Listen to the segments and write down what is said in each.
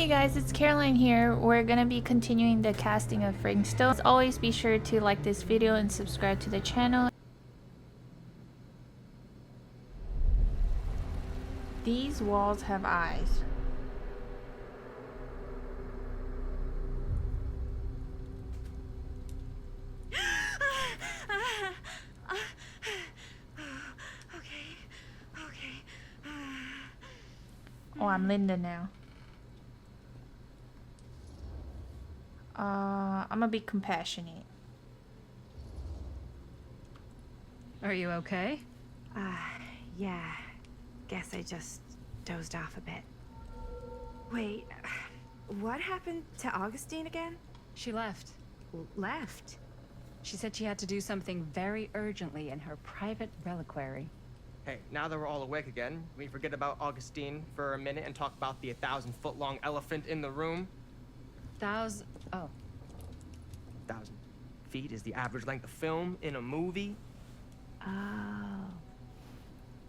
Hey guys, it's Caroline here. We're gonna be continuing the casting of Frankenstein. As always, be sure to like this video and subscribe to the channel. These walls have eyes. Oh, I'm Linda now. I'm gonna be compassionate. Are you okay? Yeah. Guess I just dozed off a bit. Wait, what happened to Augustine again? She left. Left? She said she had to do something very urgently in her private reliquary. Hey, now that we're all awake again, we forget about Augustine for a minute and talk about the 1,000-foot-long elephant in the room. Oh. 1,000 feet is the average length of film in a movie. Oh.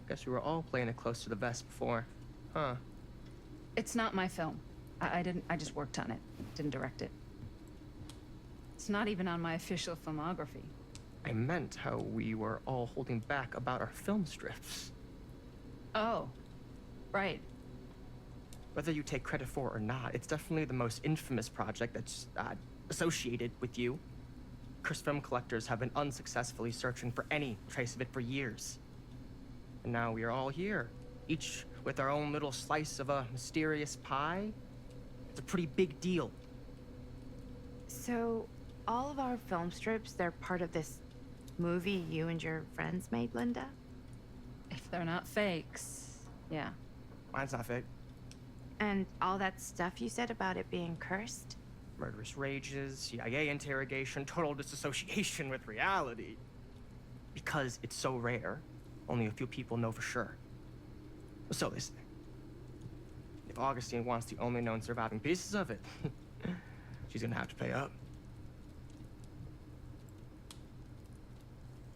Guess we were all playing it close to the vest before, huh? It's not my film. I just worked on it. Didn't direct it. It's not even on my official filmography. I meant how we were all holding back about our film strips. Oh. Right. Whether you take credit for it or not, it's definitely the most infamous project that's associated with you. Cursed film collectors have been unsuccessfully searching for any trace of it for years. And now we are all here, each with our own little slice of a mysterious pie. It's a pretty big deal. So, all of our film strips, they're part of this movie you and your friends made, Linda? If they're not fakes, yeah. Mine's not fake. And all that stuff you said about it being cursed? Murderous rages, CIA interrogation, total disassociation with reality. Because it's so rare, only a few people know for sure. So they say. If Augustine wants the only known surviving pieces of it, she's gonna have to pay up.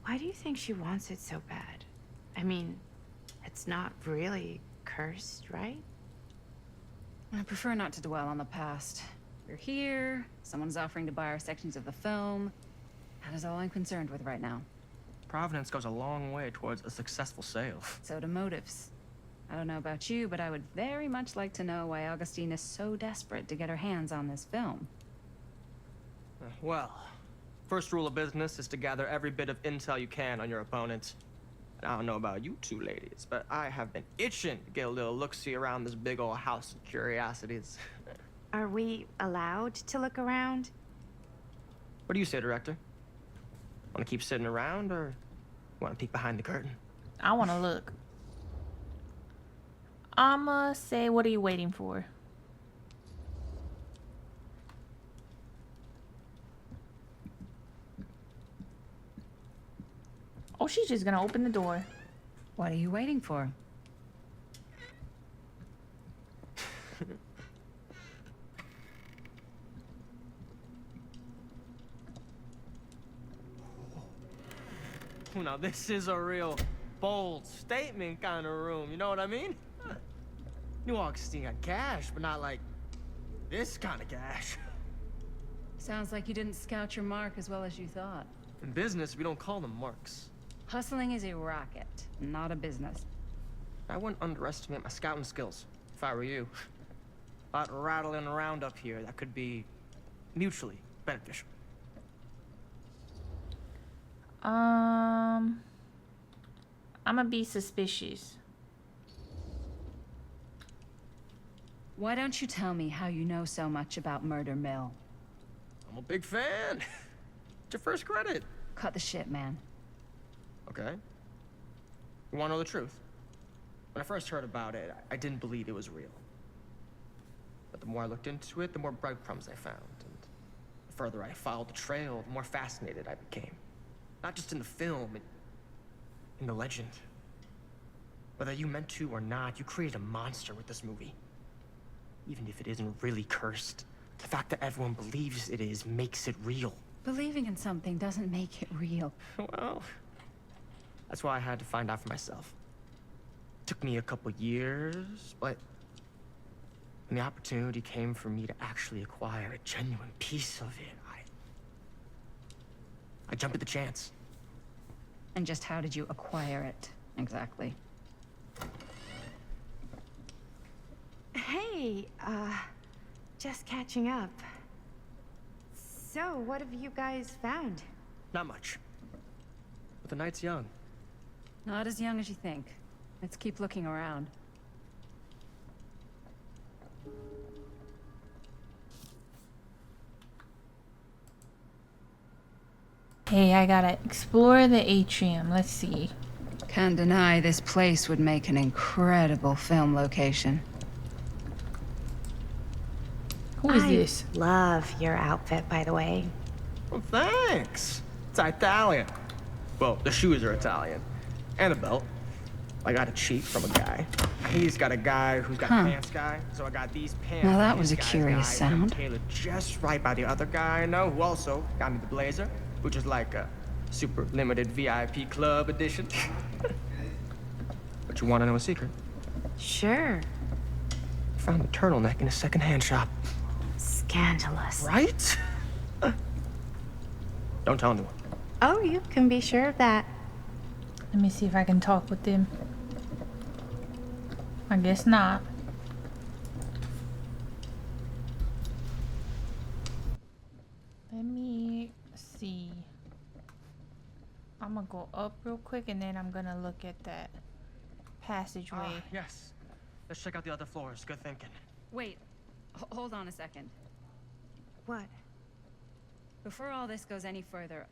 Why do you think she wants it so bad? I mean, it's not really cursed, right? I prefer not to dwell on the past. We're here, someone's offering to buy our sections of the film. That is all I'm concerned with right now. Providence goes a long way towards a successful sale. So do motives. I don't know about you, but I would very much like to know why Augustine is so desperate to get her hands on this film. Well, first rule of business is to gather every bit of intel you can on your opponent. And I don't know about you two ladies, but I have been itching to get a little look-see around this big old house of curiosities. Are we allowed to look around? What do you say, director? Want to keep sitting around, or want to peek behind the curtain? I wanna look. I'ma say, what are you waiting for? Oh, she's just gonna open the door. What are you waiting for? Now this is a real bold statement kind of room, you know what I mean? New Augustine got cash, but not like this kind of cash. Sounds like you didn't scout your mark as well as you thought. In business, we don't call them marks. Hustling is a racket, not a business. I wouldn't underestimate my scouting skills, if I were you. A lot rattling around up here that could be mutually beneficial. I'ma be suspicious. Why don't you tell me how you know so much about Murder Mill? I'm a big fan. It's your first credit. Cut the shit, man. Okay. You want to know the truth? When I first heard about it, I didn't believe it was real. But the more I looked into it, the more breadcrumbs I found. And the further I followed the trail, the more fascinated I became. Not just in the film, in the legend. Whether you meant to or not, you created a monster with this movie. Even if it isn't really cursed, the fact that everyone believes it is makes it real. Believing in something doesn't make it real. Well, that's why I had to find out for myself. Took me a couple years, but When the opportunity came for me to actually acquire a genuine piece of it, I jumped at the chance. And just how did you acquire it, exactly? Hey, just catching up. So, what have you guys found? Not much. But the night's young. Not as young as you think. Let's keep looking around. Hey, I gotta explore the atrium. Let's see. Can't deny this place would make an incredible film location. Who is I this? love your outfit, by the way. Well, thanks. It's Italian. Well, the shoes are Italian. And the belt. I got a cheat from a guy. He's got a guy who's got a pants guy, so I got these pants. Now that from was his a guy's curious guy, sound. Tailored just right by the other guy I know, who also got me the blazer, which is like a super limited VIP club edition. But you want to know a secret? Sure. Found the turtleneck in a secondhand shop. Scandalous. Right? Don't tell anyone. Oh, you can be sure of that. Let me see if I can talk with them. I guess not. Let me see. I'm gonna go up real quick and then I'm gonna look at that passageway. Yes. Let's check out the other floors. Good thinking. Wait, hold on a second. What? Before all this goes any further,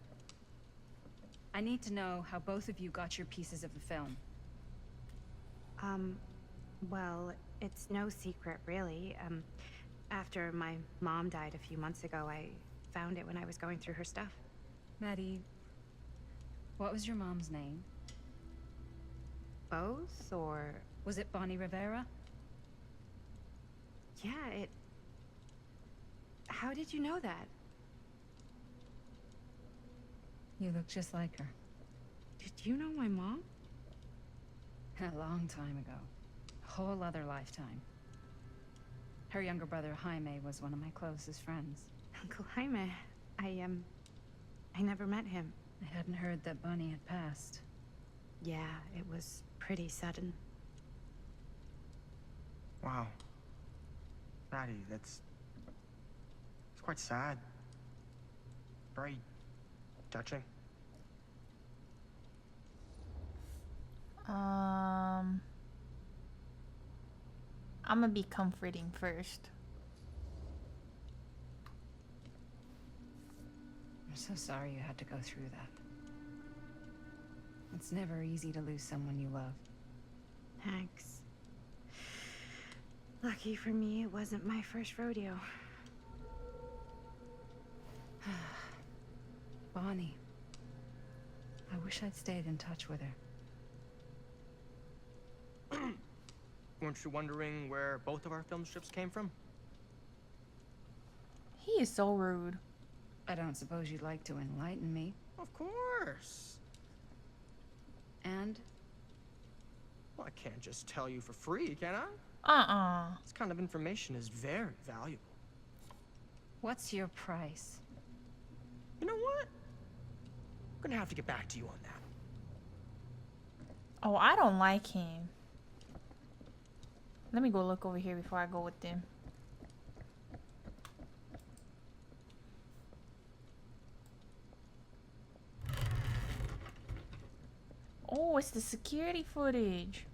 I need to know how both of you got your pieces of the film. Well, it's no secret, really. After my mom died a few months ago, I found it when I was going through her stuff. Maddie, what was your mom's name? Both, or... Was it Bonnie Rivera? Yeah, it... How did you know that? You look just like her. Did you know my mom? A long time ago. A whole other lifetime. Her younger brother, Jaime, was one of my closest friends. Uncle Jaime. I never met him. I hadn't heard that Bonnie had passed. Yeah, it was pretty sudden. Wow. Maddie, it's quite sad. Very touching. I'm gonna be comforting first. I'm so sorry you had to go through that. It's never easy to lose someone you love. Thanks. Lucky for me, it wasn't my first rodeo. Bonnie. I wish I'd stayed in touch with her. Weren't you wondering where both of our film strips came from? He is so rude. I don't suppose you'd like to enlighten me. Of course. And? Well, I can't just tell you for free, can I? This kind of information is very valuable. What's your price? You know what? I'm gonna have to get back to you on that. Oh, I don't like him. Let me go look over here before I go with them. Oh, it's the security footage.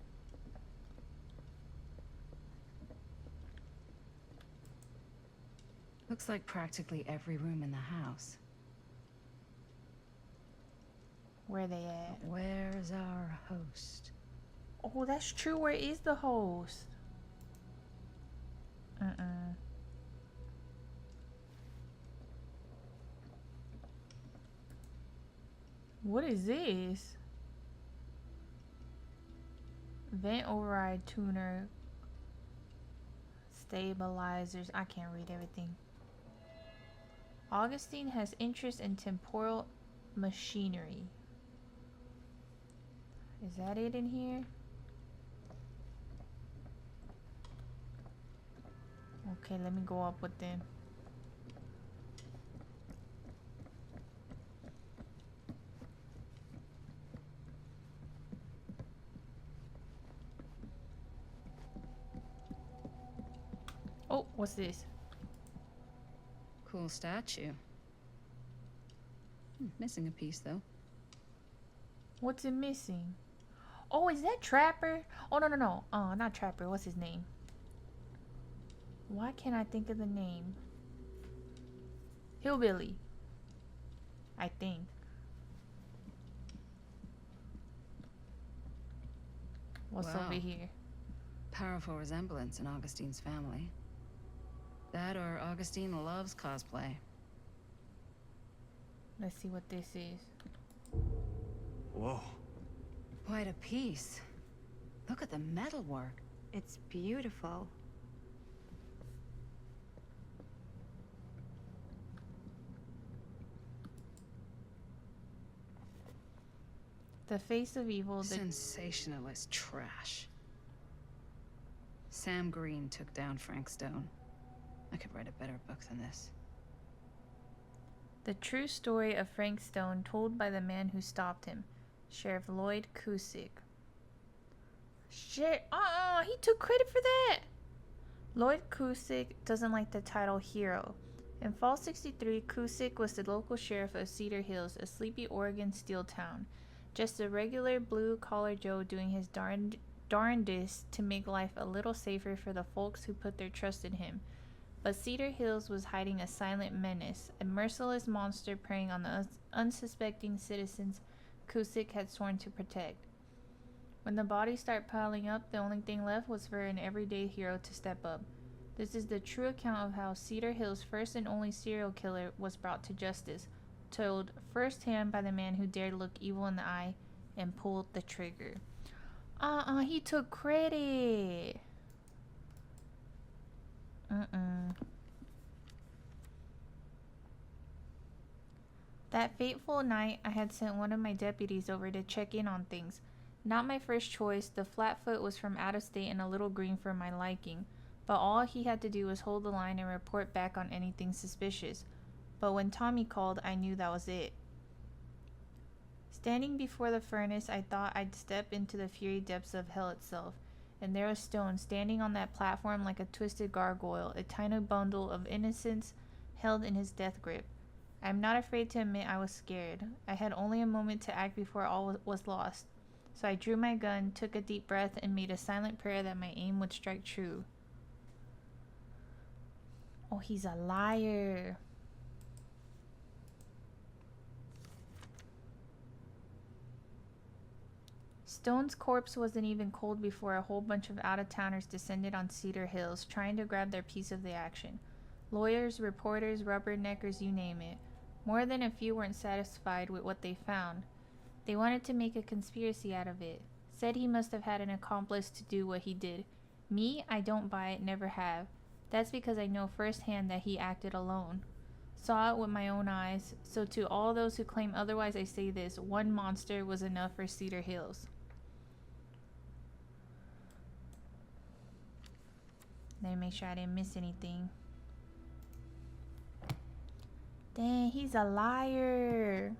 Looks like practically every room in the house. Where they at? Where's our host? Oh, that's true. Where is the host? What is this? Vent override tuner. Stabilizers. I can't read everything. Augustine has interest in temporal machinery. Is that it in here? Okay, let me go up with them. Oh, what's this? Cool statue. Missing a piece, though. What's it missing? Oh, is that Trapper? Oh, no, no, no. Not Trapper. What's his name? Why can't I think of the name? Hillbilly. I think. What's Wow. over here? Powerful resemblance in Augustine's family. That or Augustine loves cosplay. Let's see what this is. Whoa. Quite a piece. Look at the metalwork. It's beautiful. The face of evil. The Sensationalist trash. Sam Green took down Frank Stone. I could write a better book than this. The true story of Frank Stone told by the man who stopped him, Sheriff Lloyd Cusick. Shit, he took credit for that. Lloyd Cusick doesn't like the title hero. In Fall 63, Cusick was the local sheriff of Cedar Hills, a sleepy Oregon steel town. Just a regular blue-collar Joe doing his darndest to make life a little safer for the folks who put their trust in him. But Cedar Hills was hiding a silent menace, a merciless monster preying on the unsuspecting citizens Cusick had sworn to protect. When the bodies started piling up, the only thing left was for an everyday hero to step up. This is the true account of how Cedar Hills' first and only serial killer was brought to justice, told firsthand by the man who dared look evil in the eye and pulled the trigger. He took credit. That fateful night, I had sent one of my deputies over to check in on things. Not my first choice, the Flatfoot was from out of state and a little green for my liking, but all he had to do was hold the line and report back on anything suspicious. But when Tommy called, I knew that was it. Standing before the furnace, I thought I'd step into the fury depths of hell itself, and there was Stone standing on that platform like a twisted gargoyle, a tiny bundle of innocence held in his death grip. I'm not afraid to admit I was scared. I had only a moment to act before all was lost. So I drew my gun, took a deep breath, and made a silent prayer that my aim would strike true. Oh, he's a liar. Stone's corpse wasn't even cold before a whole bunch of out-of-towners descended on Cedar Hills, trying to grab their piece of the action. Lawyers, reporters, rubberneckers, you name it. More than a few weren't satisfied with what they found. They wanted to make a conspiracy out of it. Said he must have had an accomplice to do what he did. Me, I don't buy it, never have. That's because I know firsthand that he acted alone. Saw it with my own eyes, so to all those who claim otherwise I say this, one monster was enough for Cedar Hills. Let me make sure I didn't miss anything. Dang, he's a liar.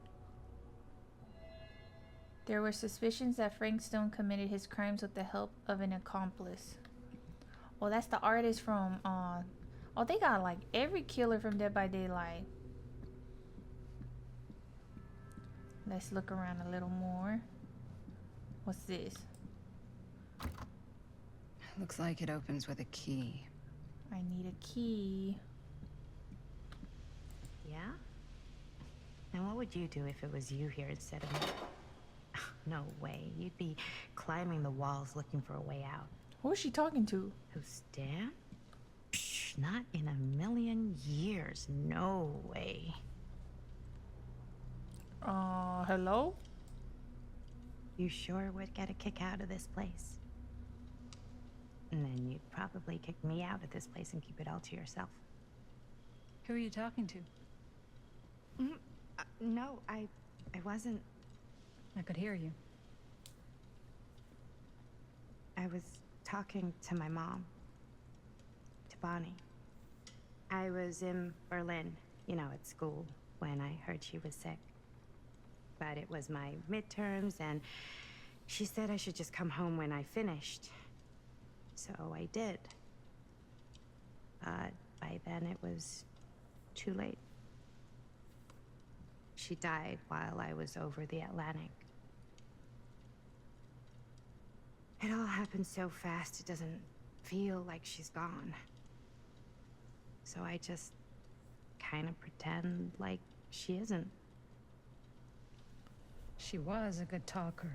There were suspicions that Frank Stone committed his crimes with the help of an accomplice. Oh, that's the artist from, oh, they got like every killer from Dead by Daylight. Let's look around a little more. What's this? Looks like it opens with a key. I need a key. Yeah? And what would you do if it was you here instead of me? No way. You'd be climbing the walls looking for a way out. Who is she talking to? Who, Stan? Psh, not in a million years. No way. Hello? You sure would get a kick out of this place. And then you'd probably kick me out of this place and keep it all to yourself. Who are you talking to? No, I wasn't. I could hear you. I was talking to my mom. To Bonnie. I was in Berlin, you know, at school, when I heard she was sick. But it was my midterms, and she said I should just come home when I finished. So I did. But by then it was too late. She died while I was over the Atlantic. It all happened so fast, it doesn't feel like she's gone. So I just kind of pretend like she isn't. She was a good talker.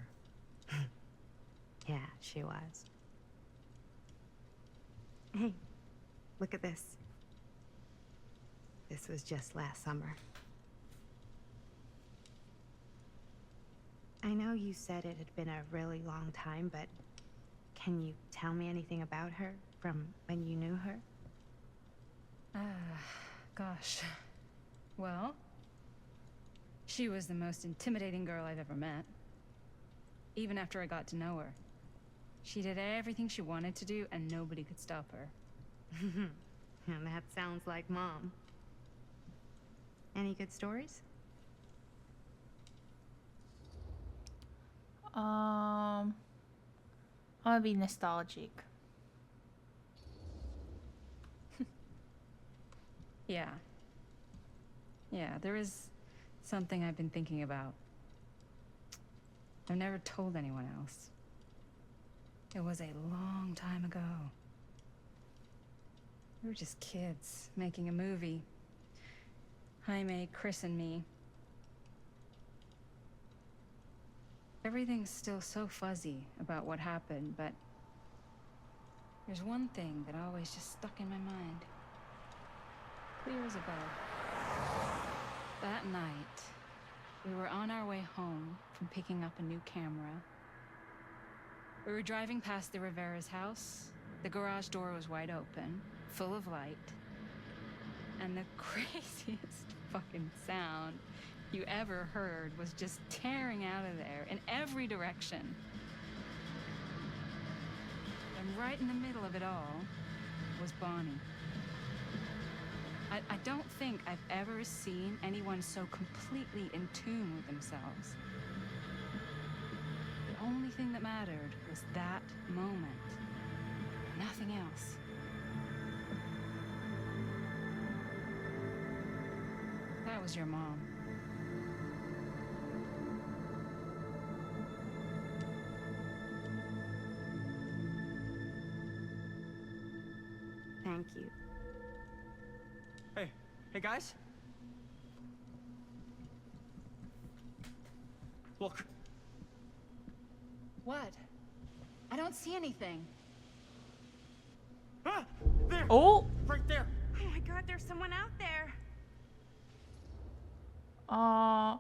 Yeah, she was. Hey, look at this. This was just last summer. I know you said it had been a really long time, but can you tell me anything about her from when you knew her? Gosh. Well, she was the most intimidating girl I've ever met. Even after I got to know her. She did everything she wanted to do, and nobody could stop her. And that sounds like Mom. Any good stories? I'm gonna be nostalgic. Yeah. Yeah, there is something I've been thinking about. I've never told anyone else. It was a long time ago. We were just kids making a movie. Jaime, Chris, and me. Everything's still so fuzzy about what happened, but there's one thing that always just stuck in my mind. Clear as a bell. That night, we were on our way home from picking up a new camera. We were driving past the Rivera's house. The garage door was wide open, full of light. And the craziest fucking sound you ever heard was just tearing out of there in every direction. And right in the middle of it all was Bonnie. I don't think I've ever seen anyone so completely in tune with themselves. The only thing that mattered was that moment. Nothing else. That was your mom. Thank you. Hey guys. Look. What? I don't see anything. Ah! There! Oh! Right there! Oh my god, there's someone out there! Oh,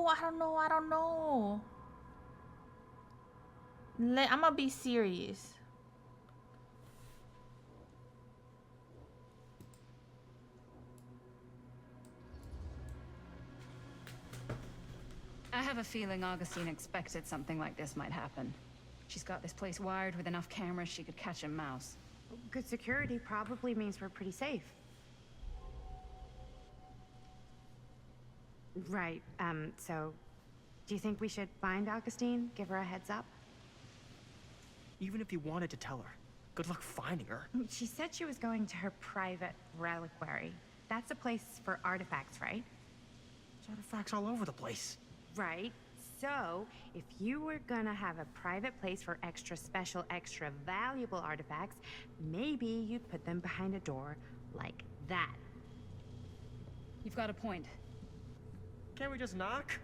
I don't know. I'm gonna be serious. I have a feeling Augustine expected something like this might happen. She's got this place wired with enough cameras she could catch a mouse. Good security probably means we're pretty safe. Right, so... Do you think we should find Augustine? Give her a heads up? Even if you wanted to tell her, good luck finding her. She said she was going to her private reliquary. That's a place for artifacts, right? There's artifacts all over the place. Right. So, if you were gonna have a private place for extra special, extra valuable artifacts, maybe you'd put them behind a door like that. You've got a point. Can't we just knock?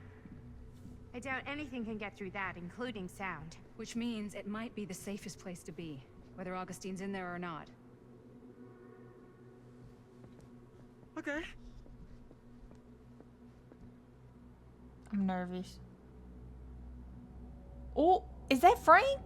I doubt anything can get through that, including sound. Which means it might be the safest place to be, whether Augustine's in there or not. Okay. I'm nervous. Oh, is that Frank?